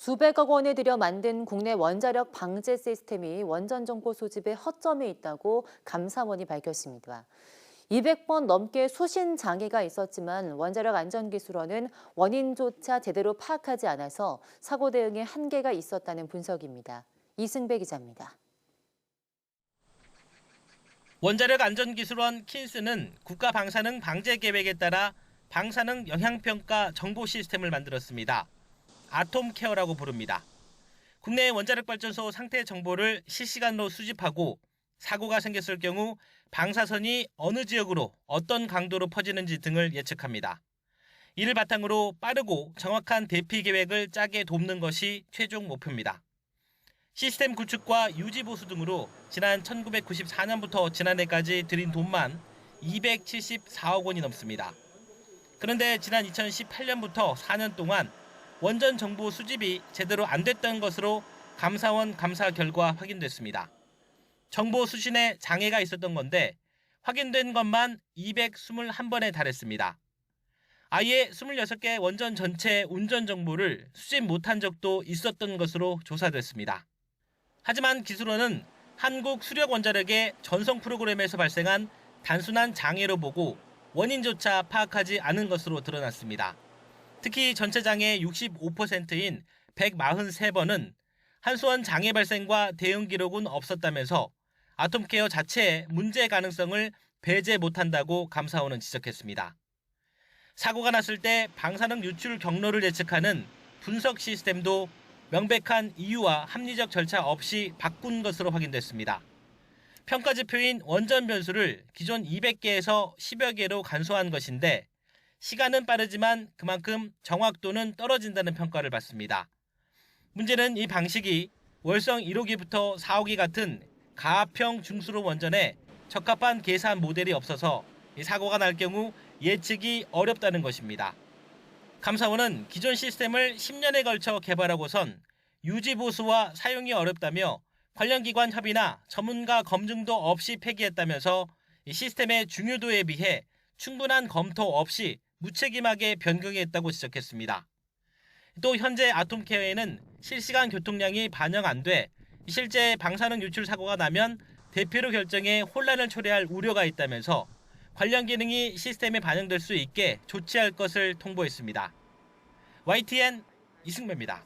수백억 원을 들여 만든 국내 원자력 방제 시스템이 원전 정보 수집에 허점이 있다고 감사원이 밝혔습니다. 200번 넘게 수신 장애가 있었지만 원자력 안전기술원은 원인조차 제대로 파악하지 않아서 사고 대응에 한계가 있었다는 분석입니다. 이승배 기자입니다. 원자력 안전기술원 킨스는 국가방사능 방제 계획에 따라 방사능 영향평가 정보 시스템을 만들었습니다. 아톰케어라고 부릅니다. 국내 원자력 발전소 상태 정보를 실시간으로 수집하고 사고가 생겼을 경우 방사선이 어느 지역으로 어떤 강도로 퍼지는지 등을 예측합니다. 이를 바탕으로 빠르고 정확한 대피 계획을 짜게 돕는 것이 최종 목표입니다. 시스템 구축과 유지 보수 등으로 지난 1994년부터 지난해까지 들인 돈만 274억 원이 넘습니다. 그런데 지난 2018년부터 4년 동안 원전 정보 수집이 제대로 안 됐던 것으로 감사원 감사 결과 확인됐습니다. 정보 수신에 장애가 있었던 건데 확인된 것만 221번에 달했습니다. 아예 26개 원전 전체 운전 정보를 수집 못한 적도 있었던 것으로 조사됐습니다. 하지만 기술원은 한국수력원자력의 전송 프로그램에서 발생한 단순한 장애로 보고 원인조차 파악하지 않은 것으로 드러났습니다. 특히 전체 장애의 65%인 143번은 한수원 장애 발생과 대응 기록은 없었다면서 아톰케어 자체의 문제 가능성을 배제 못한다고 감사원은 지적했습니다. 사고가 났을 때 방사능 유출 경로를 예측하는 분석 시스템도 명백한 이유와 합리적 절차 없이 바꾼 것으로 확인됐습니다. 평가지표인 원전 변수를 기존 200개에서 10여 개로 간소화한 것인데 시간은 빠르지만 그만큼 정확도는 떨어진다는 평가를 받습니다. 문제는 이 방식이 월성 1호기부터 4호기 같은 가압형 중수로 원전에 적합한 계산 모델이 없어서 사고가 날 경우 예측이 어렵다는 것입니다. 감사원은 기존 시스템을 10년에 걸쳐 개발하고선 유지 보수와 사용이 어렵다며 관련 기관 협의나 전문가 검증도 없이 폐기했다면서 이 시스템의 중요도에 비해 충분한 검토 없이 무책임하게 변경했다고 지적했습니다. 또 현재 아톰케어에는 실시간 교통량이 반영 안 돼 실제 방사능 유출 사고가 나면 대피로 결정에 혼란을 초래할 우려가 있다면서 관련 기능이 시스템에 반영될 수 있게 조치할 것을 통보했습니다. YTN 이승배입니다.